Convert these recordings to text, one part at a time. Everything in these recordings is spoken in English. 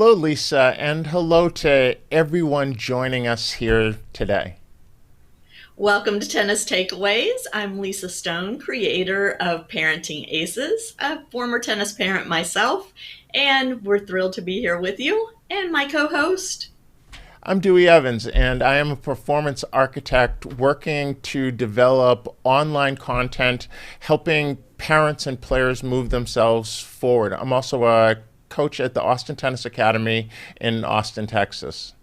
Hello, Lisa, and hello to everyone joining us here today. Welcome to Tennis Takeaways. I'm Lisa Stone, creator of Parenting Aces, a former tennis parent myself, and we're thrilled to be here with you and my co host. I'm Dewey Evans, and I am a performance architect working to develop online content, helping parents and players move themselves forward. I'm also a coach at the Austin Tennis Academy in Austin, Texas.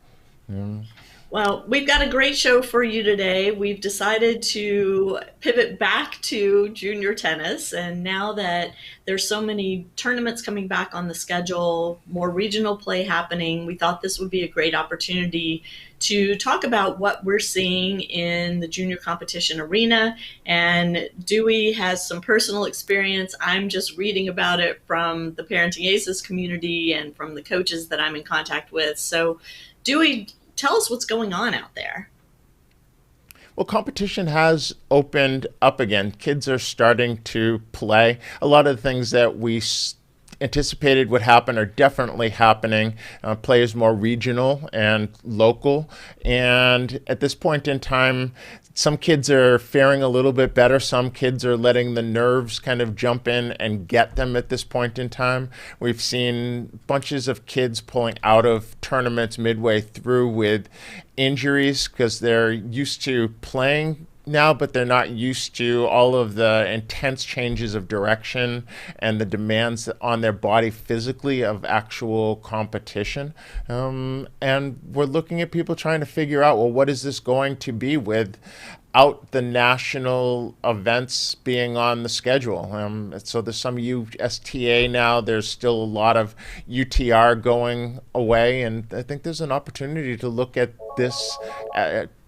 Well, we've got a great show for you today. We've decided to pivot back to junior tennis. And now that there's so many tournaments coming back on the schedule, more regional play happening, we thought this would be a great opportunity to talk about what we're seeing in the junior competition arena. And Dewey has some personal experience. I'm just reading about it from the Parenting Aces community and from the coaches that I'm in contact with. So, Dewey, tell us what's going on out there. Well, competition has opened up again. Kids are starting to play. A lot of the things that we anticipated would happen are definitely happening. Play is more regional and local. And at this point in time, some kids are faring a little bit better. Some kids are letting the nerves kind of jump in and get them at this point in time. We've seen bunches of kids pulling out of tournaments midway through with injuries because they're used to playing now, but they're not used to all of the intense changes of direction and the demands on their body physically of actual competition. And we're looking at people trying to figure out, well, what is this going to be without the national events being on the schedule? So there's some USTA now. There's still a lot of UTR going away, and I think there's an opportunity to look at this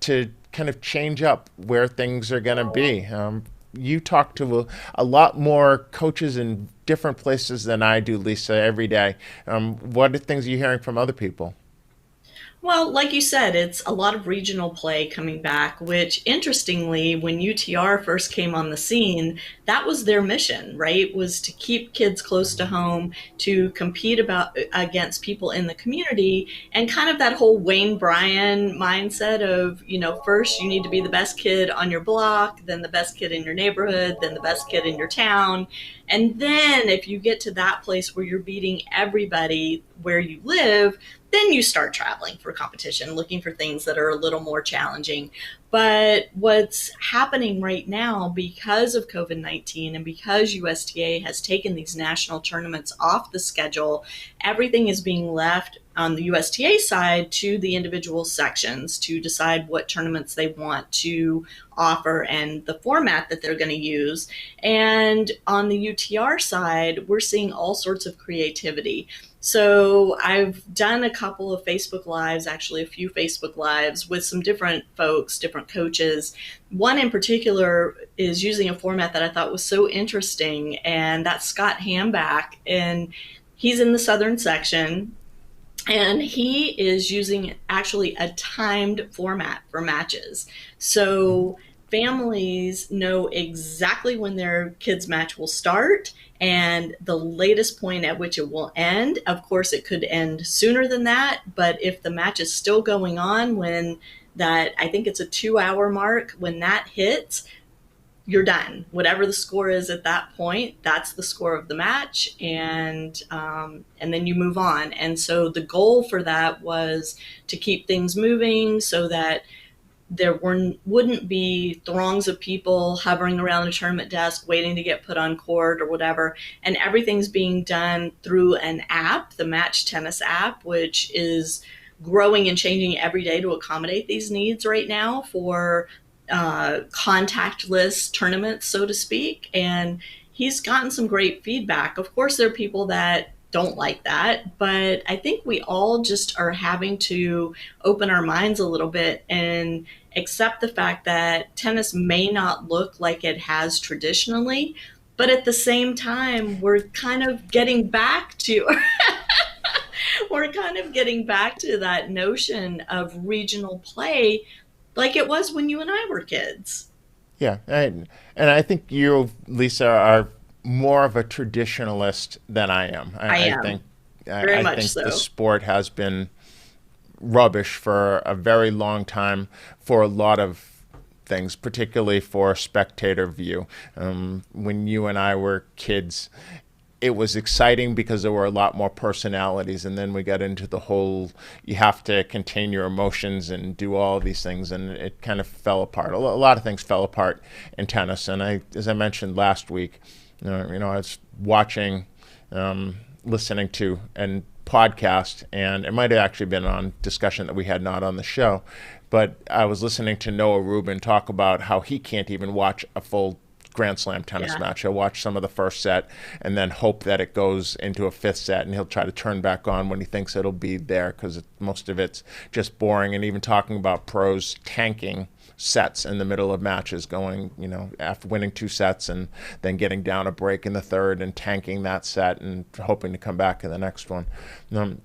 to kind of change up where things are going to be. You talk to a lot more coaches in different places than I do, Lisa, every day. What are things you're hearing from other people? Well, like you said, it's a lot of regional play coming back, which interestingly, when UTR first came on the scene, that was their mission, right? Was to keep kids close to home, to compete against people in the community, and kind of that whole Wayne Bryan mindset of, first you need to be the best kid on your block, then the best kid in your neighborhood, then the best kid in your town. And then if you get to that place where you're beating everybody where you live, then you start traveling for competition, looking for things that are a little more challenging. But what's happening right now because of COVID-19 and because USTA has taken these national tournaments off the schedule, everything is being left on the USTA side to the individual sections to decide what tournaments they want to offer and the format that they're going to use. And on the UTR side, we're seeing all sorts of creativity. So I've done a couple of Facebook Lives, actually a few Facebook Lives with some different folks, different coaches. One in particular is using a format that I thought was so interesting, and that's Scott Hamback. And he's in the southern section, and he is using actually a timed format for matches. So families know exactly when their kids' match will start and the latest point at which it will end. Of course, it could end sooner than that, but if the match is still going on when that, I think it's a 2 hour mark, when that hits, you're done. Whatever the score is at that point, that's the score of the match, and then you move on. And so the goal for that was to keep things moving so that wouldn't be throngs of people hovering around the tournament desk waiting to get put on court or whatever. And everything's being done through an app, the Match Tennis app, which is growing and changing every day to accommodate these needs right now for contactless tournaments, so to speak. And he's gotten some great feedback. Of course, there are people that don't like that, but I think we all just are having to open our minds a little bit and accept the fact that tennis may not look like it has traditionally, but at the same time, we're kind of getting back to we're kind of getting back to that notion of regional play like it was when you and I were kids. Yeah, and I think you, Lisa, are more of a traditionalist than I am. I I am. think Very I much think the so. sport has been rubbish for a very long time for a lot of things, particularly for spectator view. When you and I were kids, it was exciting because there were a lot more personalities, and then we got into the whole you have to contain your emotions and do all of these things, and it kind of fell apart. A lot of things fell apart in tennis, and as I mentioned last week, I was watching, listening to, and podcast, and it might have actually been on discussion that we had not on the show, but I was listening to Noah Rubin talk about how he can't even watch a full Grand Slam tennis Yeah. match. He'll watch some of the first set and then hope that it goes into a fifth set, and he'll try to turn back on when he thinks it'll be there because most of it's just boring. And even talking about pros tanking sets in the middle of matches, going, after winning two sets and then getting down a break in the third and tanking that set and hoping to come back in the next one.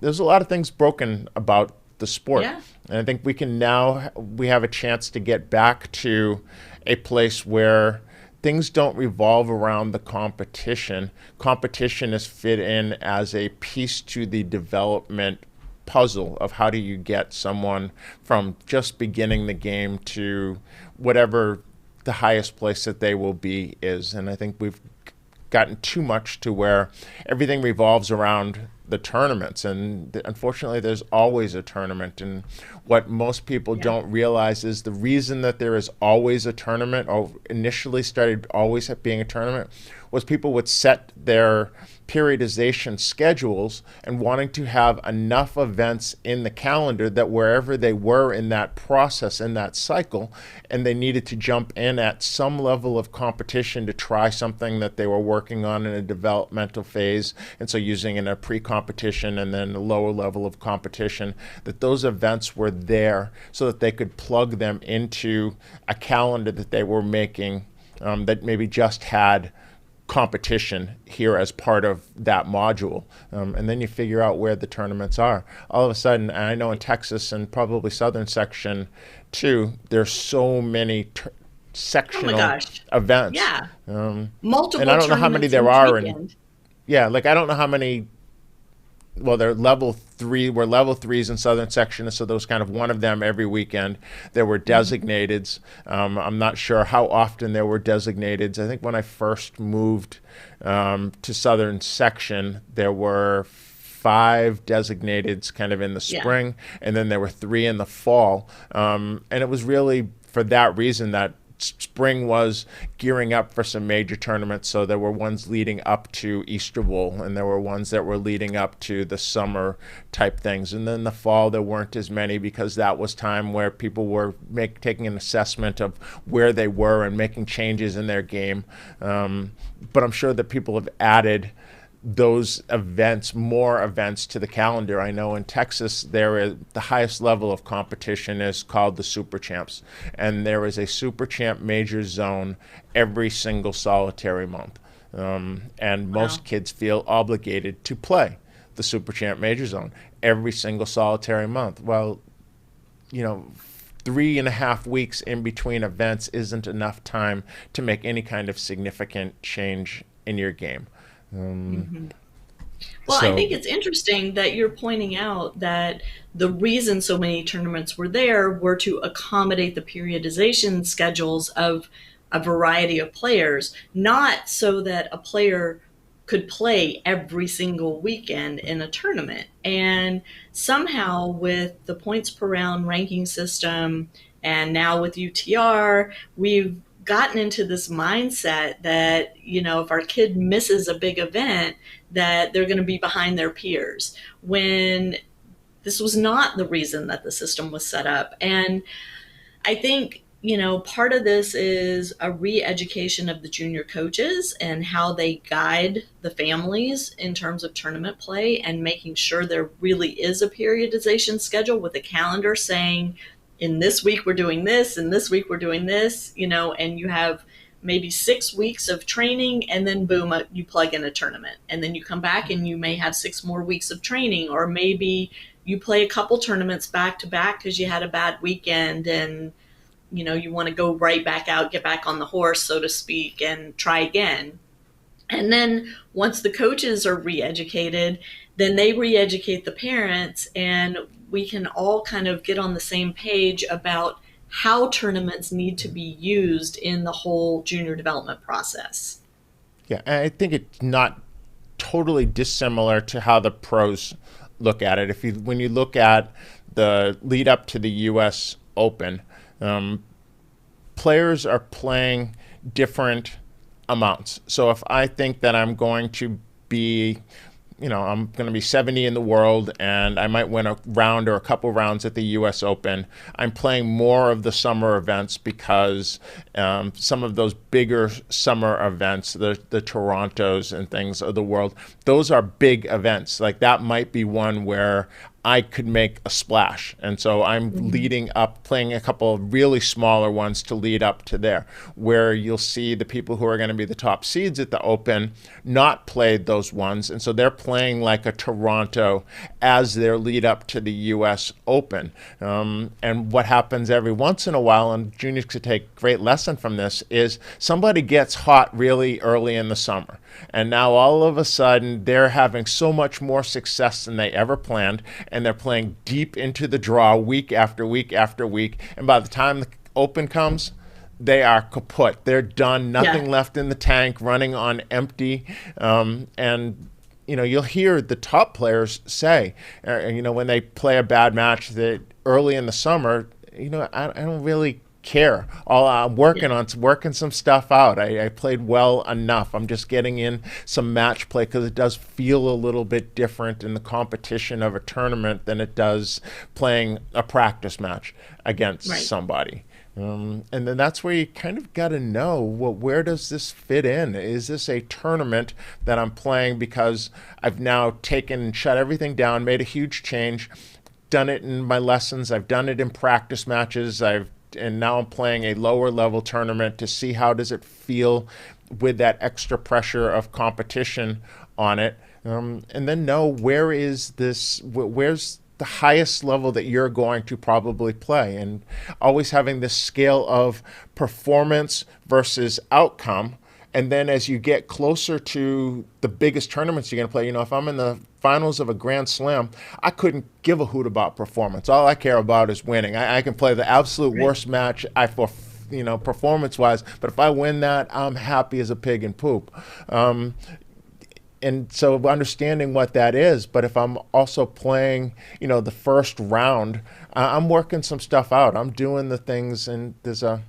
There's a lot of things broken about the sport. Yeah. And I think we have a chance to get back to a place where things don't revolve around the competition. Competition is fit in as a piece to the development puzzle of how do you get someone from just beginning the game to whatever the highest place that they will be is. And I think we've gotten too much to where everything revolves around the tournaments, and unfortunately there's always a tournament. And what most people Yeah. don't realize is the reason that there is always a tournament, or initially started always being a tournament, was people would set their periodization schedules and wanting to have enough events in the calendar that wherever they were in that process, in that cycle, and they needed to jump in at some level of competition to try something that they were working on in a developmental phase, and so using in a pre-competition and then a lower level of competition, that those events were there so that they could plug them into a calendar that they were making, that maybe just had competition here as part of that module. And then you figure out where the tournaments are. All of a sudden, and I know in Texas and probably Southern section too, there's so many Oh my sectional gosh. events. Yeah. And I Multiple don't know how many tournaments there each are. And weekend. yeah, like I don't know how many. Well, they're level three. We're level threes in Southern section, so there was kind of one of them every weekend. There were designateds. I'm not sure how often there were designateds. I think when I first moved to Southern section, there were 5 designateds kind of in the Yeah. spring, and then there were 3 in the fall. And it was really for that reason that spring was gearing up for some major tournaments. So there were ones leading up to Easter Bowl, and there were ones that were leading up to the summer type things. And then the fall, there weren't as many because that was time where people were taking an assessment of where they were and making changes in their game. But I'm sure that people have added those events, more events to the calendar. I know in Texas, there is the highest level of competition is called the Super Champs, and there is a Super Champ major zone every single solitary month. And Wow. most kids feel obligated to play the Super Champ major zone every single solitary month. Well, you know, 3.5 weeks in between events isn't enough time to make any kind of significant change in your game. Mhm. Well, I So think it's interesting that you're pointing out that the reason so many tournaments were there were to accommodate the periodization schedules of a variety of players, not so that a player could play every single weekend in a tournament. And somehow, with the points per round ranking system and now with UTR, we've gotten into this mindset that, if our kid misses a big event, that they're going to be behind their peers, when this was not the reason that the system was set up. And I think, part of this is a re-education of the junior coaches and how they guide the families in terms of tournament play, and making sure there really is a periodization schedule with a calendar saying, in this week we're doing this, and this week we're doing this, and you have maybe 6 weeks of training, and then boom, you plug in a tournament, and then you come back and you may have 6 more weeks of training, or maybe you play a couple tournaments back to back because you had a bad weekend, and you want to go right back out, get back on the horse, so to speak, and try again. And then once the coaches are re-educated, then they re-educate the parents, and we can all kind of get on the same page about how tournaments need to be used in the whole junior development process. Yeah, and I think it's not totally dissimilar to how the pros look at it. If you when you look at the lead up to the U.S. Open, um, players are playing different amounts. So if I think that I'm going to be, I'm going to be 70 in the world and I might win a round or a couple rounds at the U.S. Open, I'm playing more of the summer events because some of those bigger summer events, the Torontos and things of the world, those are big events. Like that might be one where I could make a splash. And so I'm Mm-hmm. leading up, playing a couple of really smaller ones to lead up to there, where you'll see the people who are going to be the top seeds at the Open not played those ones. And so they're playing like a Toronto as their lead up to the U.S. Open. And what happens every once in a while, and juniors could take great lesson from this, is somebody gets hot really early in the summer. And now all of a sudden they're having so much more success than they ever planned, and they're playing deep into the draw week after week after week. And by the time the Open comes, they are kaput. They're done. Yeah. Nothing left in the tank, running on empty. And you'll hear the top players say, when they play a bad match that early in the summer, I don't really care. All I'm Yeah. working some stuff out. I played well enough. I'm just getting in some match play because it does feel a little bit different in the competition of a tournament than it does playing a practice match against Right. somebody. And then that's where you kind of got to know, well, where does this fit in? Is this a tournament that I'm playing because I've now taken and shut everything down, made a huge change, done it in my lessons, I've done it in practice matches, and now I'm playing a lower level tournament to see how does it feel with that extra pressure of competition on it, and then know where's the highest level that you're going to probably play, and always having this scale of performance versus outcome. And then as you get closer to the biggest tournaments you're going to play, if I'm in the finals of a Grand Slam, I couldn't give a hoot about performance. All I care about is winning. I can play the absolute Right. worst match performance wise, but if I win that, I'm happy as a pig in poop. And so understanding what that is, but if I'm also playing, the first round, I'm working some stuff out. I'm doing the things, and I'm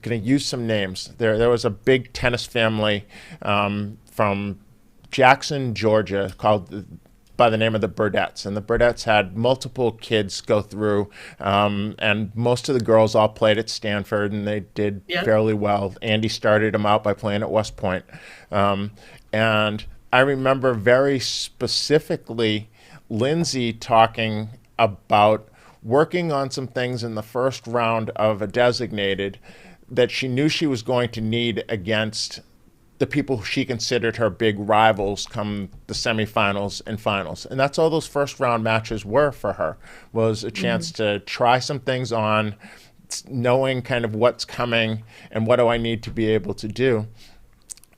going to use some names. There was a big tennis family from Jackson, Georgia, called by the name of the Burdettes, and the Burdettes had multiple kids go through, and most of the girls all played at Stanford, and they did Yep. fairly well. Andy started them out by playing at West Point, and I remember very specifically Lindsay talking about working on some things in the first round of a designated that she knew she was going to need against the people she considered her big rivals come the semifinals and finals. And that's all those first round matches were for her, was a chance Mm-hmm. to try some things on, knowing kind of what's coming and what do I need to be able to do.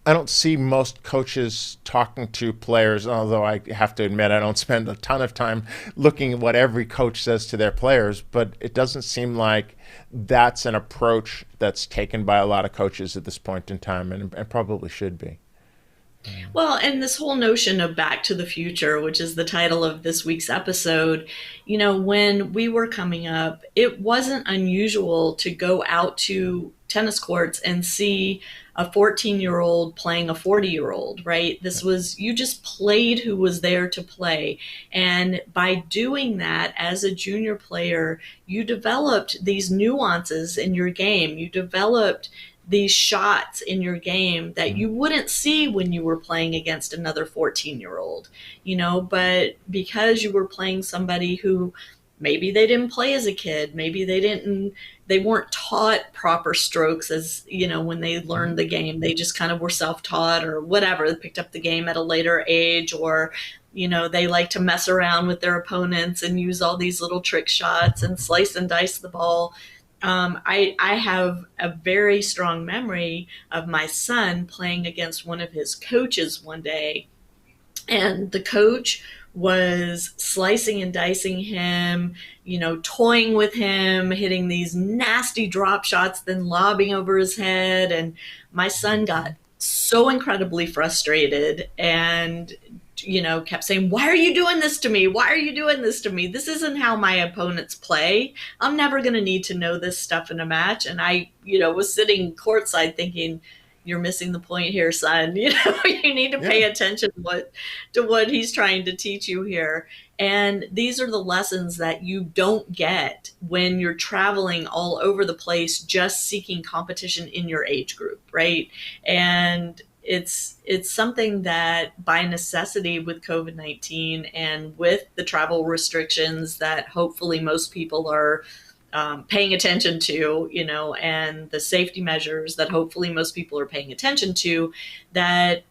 I don't see most coaches talking to players, although I have to admit I don't spend a ton of time looking at what every coach says to their players, but it doesn't seem like that's an approach that's taken by a lot of coaches at this point in time, and probably should be. Well, and this whole notion of Back to the Future, which is the title of this week's episode, when we were coming up, it wasn't unusual to go out to tennis courts and see a 14-year-old playing a 40-year-old, right? This was, you just played who was there to play. And by doing that as a junior player, you developed these nuances in your game. You developed these shots in your game that you wouldn't see when you were playing against another 14-year-old, but because you were playing somebody who maybe they didn't play as a kid, maybe they weren't taught proper strokes as, when they learned the game, they just kind of were self-taught or whatever, they picked up the game at a later age, or they like to mess around with their opponents and use all these little trick shots and slice and dice the ball. I have a very strong memory of my son playing against one of his coaches one day, and the coach was slicing and dicing him, toying with him, hitting these nasty drop shots, then lobbing over his head. And my son got so incredibly frustrated and kept saying, "Why are you doing this to me? Why are you doing this to me? This isn't how my opponents play. I'm never going to need to know this stuff in a match." And I, was sitting courtside thinking, "You're missing the point here, son. You need to pay Yeah. attention to what he's trying to teach you here." And these are the lessons that you don't get when you're traveling all over the place just seeking competition in your age group, right? And it's something that by necessity with COVID-19 and with the travel restrictions that hopefully most people are paying attention to, and the safety measures that hopefully most people are paying attention to, that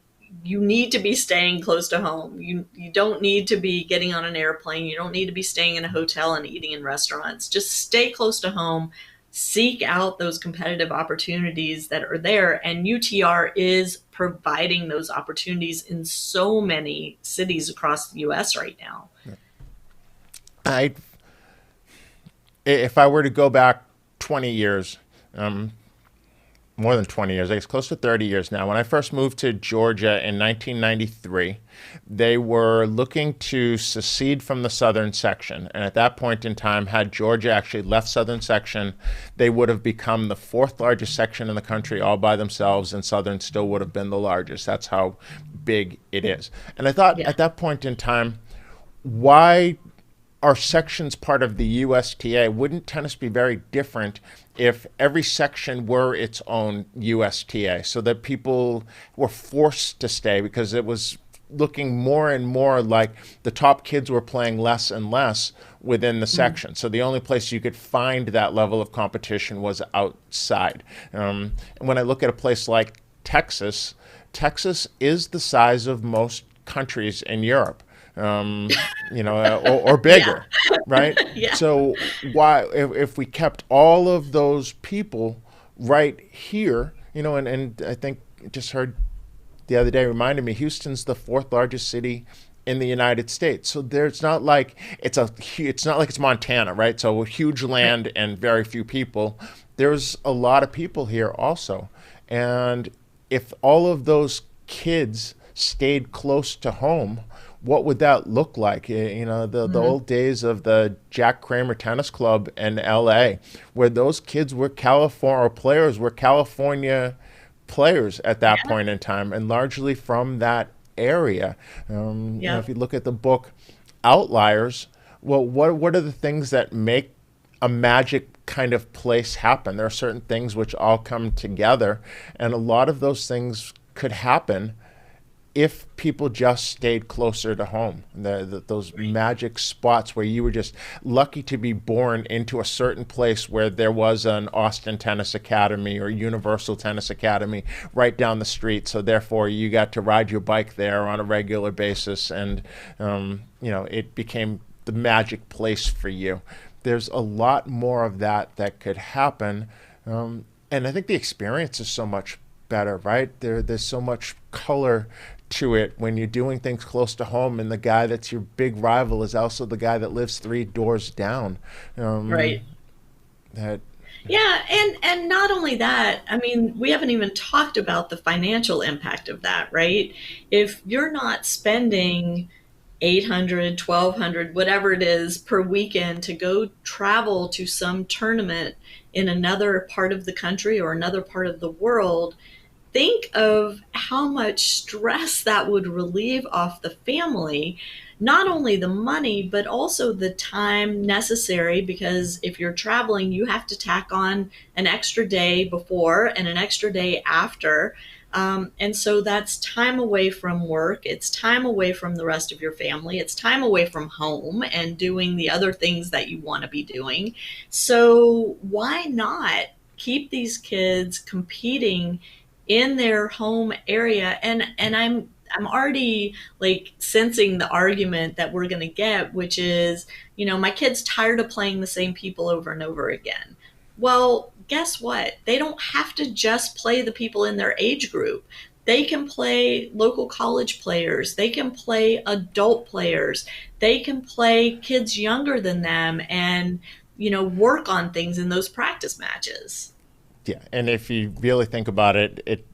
you need to be staying close to home. You don't need to be getting on an airplane. You don't need to be staying in a hotel and eating in restaurants. Just stay close to home. Seek out those competitive opportunities that are there. And UTR is providing those opportunities in so many cities across the US right now. I if I were to go back 20 years, um, more than 20 years, I guess close to 30 years now. When I first moved to Georgia in 1993, they were looking to secede from the southern section. And at that point in time, had Georgia actually left southern section, they would have become the fourth largest section in the country all by themselves, and southern still would have been the largest. That's how big it is. And I thought Yeah. at that point in time, why are sections part of the USTA? Wouldn't tennis be very different if every section were its own USTA, so that people were forced to stay because it was looking more and more like the top kids were playing less and less within the Mm. section. So the only place you could find that level of competition was outside. And when I look at a place like Texas, Texas is the size of most countries in Europe, or Yeah. bigger, right? Yeah. So why, if we kept all of those people right here, and I think just heard the other day reminded me, Houston's the fourth largest city in the United States. So there's not like it's not like it's Montana, right? So huge Right. land and very few people. There's a lot of people here also, and if all of those kids stayed close to home, what would that look like? The Mm. old days of the Jack Kramer Tennis Club in L.A., where those kids were California players, were California players at that Yeah. point in time, and largely from that area. Yeah. If you look at the book Outliers, well, what are the things that make a magic kind of place happen? There are certain things which all come together, and a lot of those things could happen if people just stayed closer to home. Those Right. magic spots where you were just lucky to be born into a certain place where there was an Austin Tennis Academy or Universal Tennis Academy right down the street. So therefore, you got to ride your bike there on a regular basis, and it became the magic place for you. There's a lot more of that could happen, and I think the experience is so much better, right? There's so much color to it when you're doing things close to home, and the guy that's your big rival is also the guy that lives three doors down. Um, Right. that Yeah, and not only that, I mean, we haven't even talked about the financial impact of that, right? If you're not spending 800, 1200, whatever it is per weekend to go travel to some tournament in another part of the country or another part of the world, think of how much stress that would relieve off the family. Not only the money, but also the time necessary, because if you're traveling, you have to tack on an extra day before and an extra day after. And so that's time away from work. It's time away from the rest of your family. It's time away from home and doing the other things that you want to be doing. So why not keep these kids competing in their home area? And I'm already like sensing the argument that we're going to get, which is, my kid's tired of playing the same people over and over again. Well, guess what? They don't have to just play the people in their age group. They can play local college players. They can play adult players. They can play kids younger than them and, work on things in those practice matches. Yeah, and if you really think about it,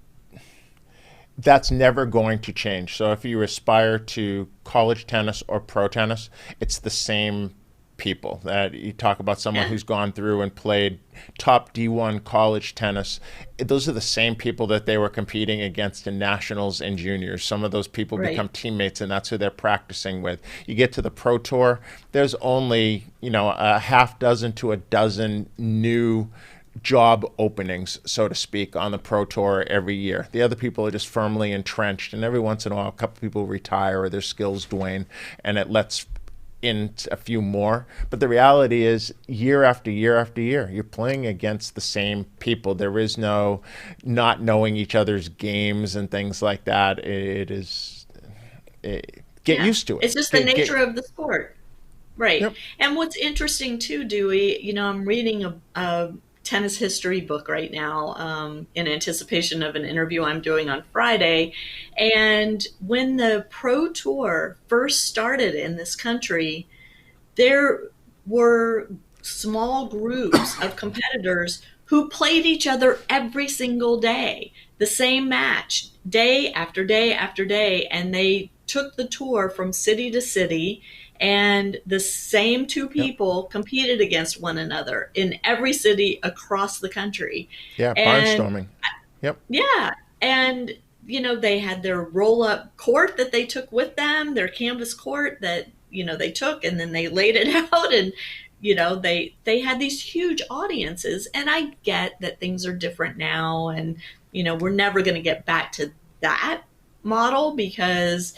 that's never going to change. So if you aspire to college tennis or pro tennis, it's the same people. That you talk about someone Yeah. who's gone through and played top D1 college tennis. Those are the same people that they were competing against in nationals and juniors. Some of those people become Right. teammates, and that's who they're practicing with. You get to the pro tour, there's only, a half dozen to a dozen new job openings, so to speak, on the pro tour every year. The other people are just firmly entrenched, and every once in a while, a couple people retire or their skills wane, and it lets in a few more. But the reality is, year after year after year, you're playing against the same people. There is no not knowing each other's games and things like that. It is get Yeah. used to it. It's just the nature Get of the sport. Right. Yep. And what's interesting too, Dewey, I'm reading a tennis history book right now in anticipation of an interview I'm doing on Friday. And when the Pro Tour first started in this country, there were small groups of competitors who played each other every single day, the same match, day after day after day. And they took the tour from city to city, and the same two Yep. people competed against one another in every city across the country. Yeah. And Barnstorming. Yep. yeah. And, they had their roll up court that they took with them, their canvas court that, they took and then they laid it out. And, they had these huge audiences. And I get that things are different now. And, we're never going to get back to that model because,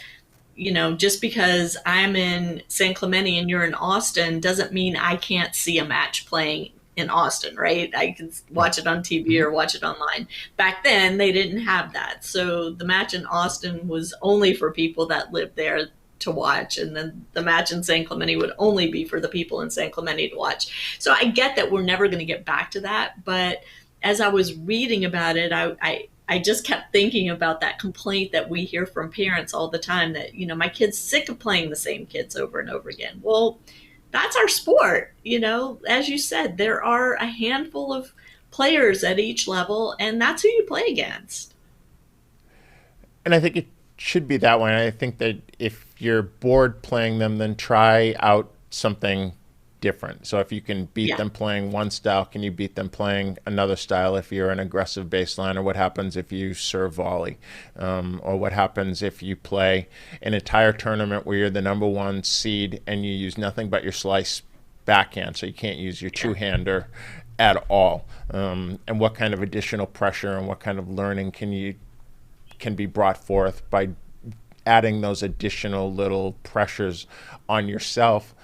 just because I'm in San Clemente and you're in Austin doesn't mean I can't see a match playing in Austin, right? I can Right. watch it on TV or watch it online. Back then, they didn't have that. So the match in Austin was only for people that lived there to watch. And then the match in San Clemente would only be for the people in San Clemente to watch. So I get that we're never going to get back to that. But as I was reading about it, I just kept thinking about that complaint that we hear from parents all the time that, my kid's sick of playing the same kids over and over again. Well, that's our sport. As you said, there are a handful of players at each level, and that's who you play against. And I think it should be that way. I think that if you're bored playing them, then try out something different. So if you can beat Yeah. them playing one style, can you beat them playing another style if you're an aggressive baseline? Or what happens if you serve volley? Or what happens if you play an entire tournament where you're the number one seed and you use nothing but your slice backhand, so you can't use your Yeah. two-hander at all? And what kind of additional pressure and what kind of learning can be brought forth by adding those additional little pressures on yourself.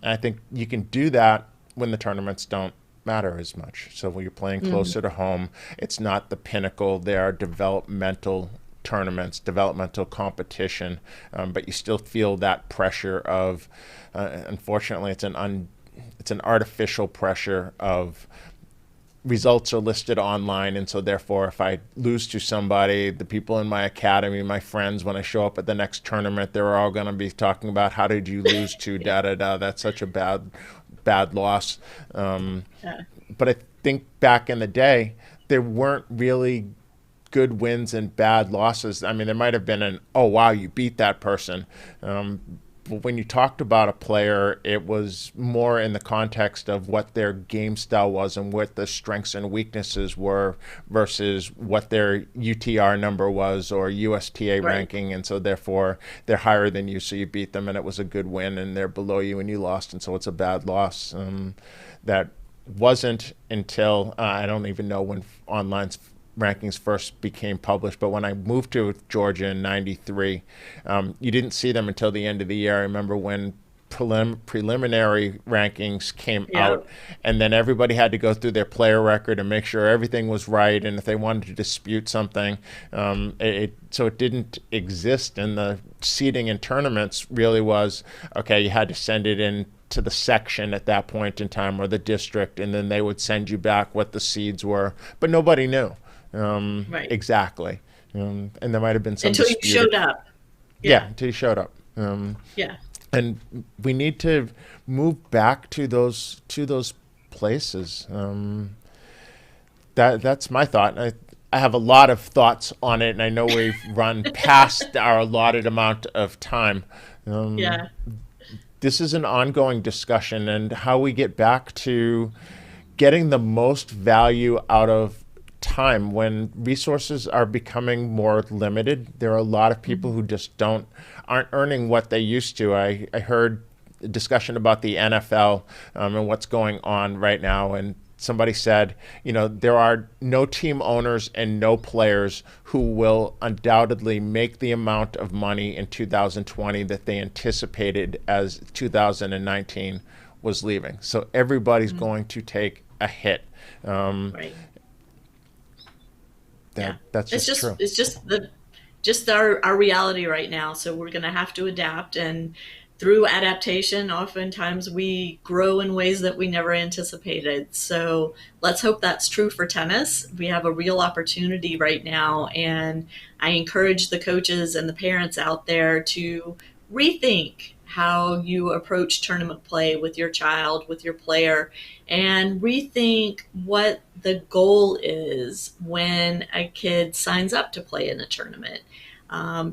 I think you can do that when the tournaments don't matter as much. So when you're playing closer to home, it's not the pinnacle. There are developmental tournaments, developmental competition, but you still feel that pressure of, unfortunately, it's an artificial pressure of results are listed online, and so therefore if I lose to somebody, the people in my academy, my friends, when I show up at the next tournament, they're all going to be talking about how did you lose to da da da, that's such a bad loss. Yeah. But I think back in the day there weren't really good wins and bad losses. I mean, there might have been an, oh wow, you beat that person, but when you talked about a player, it was more in the context of what their game style was and what the strengths and weaknesses were versus what their UTR number was or USTA Right. ranking. And so therefore they're higher than you, so you beat them and it was a good win, and they're below you and you lost, and so it's a bad loss. That wasn't until I don't even know when online rankings first became published, but when I moved to Georgia in '93, you didn't see them until the end of the year. I remember when preliminary rankings came Yeah. out, and then everybody had to go through their player record and make sure everything was right, and if they wanted to dispute something, so it didn't exist. And the seeding in tournaments really was, okay, you had to send it in to the section at that point in time, or the district, and then they would send you back what the seeds were, but nobody knew Right. exactly. And there might have been some Until you disputed. showed up. Yeah, Yeah. until you showed up. Yeah. And we need to move back to those places. That's my thought. I have a lot of thoughts on it, and I know we've run past our allotted amount of time. Um, Yeah. this is an ongoing discussion, and how we get back to getting the most value out of time when resources are becoming more limited. There are a lot of people who just aren't earning what they used to. I heard a discussion about the NFL, and what's going on right now, and somebody said, there are no team owners and no players who will undoubtedly make the amount of money in 2020 that they anticipated as 2019 was leaving. So everybody's going to take a hit. Um, Right. Yeah. that's It's just just true. it's just the just our reality right now. So we're going to have to adapt, and through adaptation, oftentimes we grow in ways that we never anticipated. So let's hope that's true for tennis. We have a real opportunity right now, and I encourage the coaches and the parents out there to rethink how you approach tournament play with your child, with your player, and rethink what the goal is when a kid signs up to play in a tournament.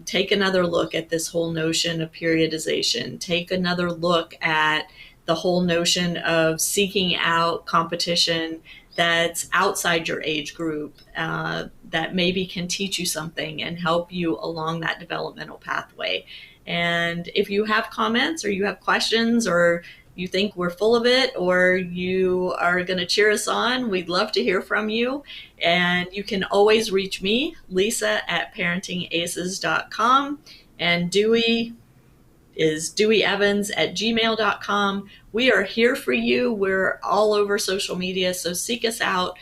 Take another look at this whole notion of periodization. Take another look at the whole notion of seeking out competition that's outside your age group, that maybe can teach you something and help you along that developmental pathway. And if you have comments or you have questions, or you think we're full of it, or you are going to cheer us on, we'd love to hear from you. And you can always reach me, Lisa, at parentingaces.com. And Dewey is deweyevans at gmail.com. We are here for you. We're all over social media, so seek us out.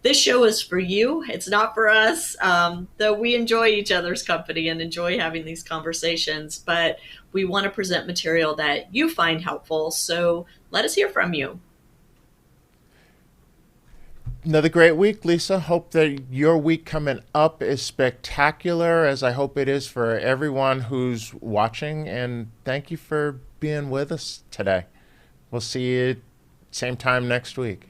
This show is for you. It's not for us, though we enjoy each other's company and enjoy having these conversations. But we want to present material that you find helpful. So let us hear from you. Another great week, Lisa. Hope that your week coming up is spectacular, as I hope it is for everyone who's watching. And thank you for being with us today. We'll see you same time next week.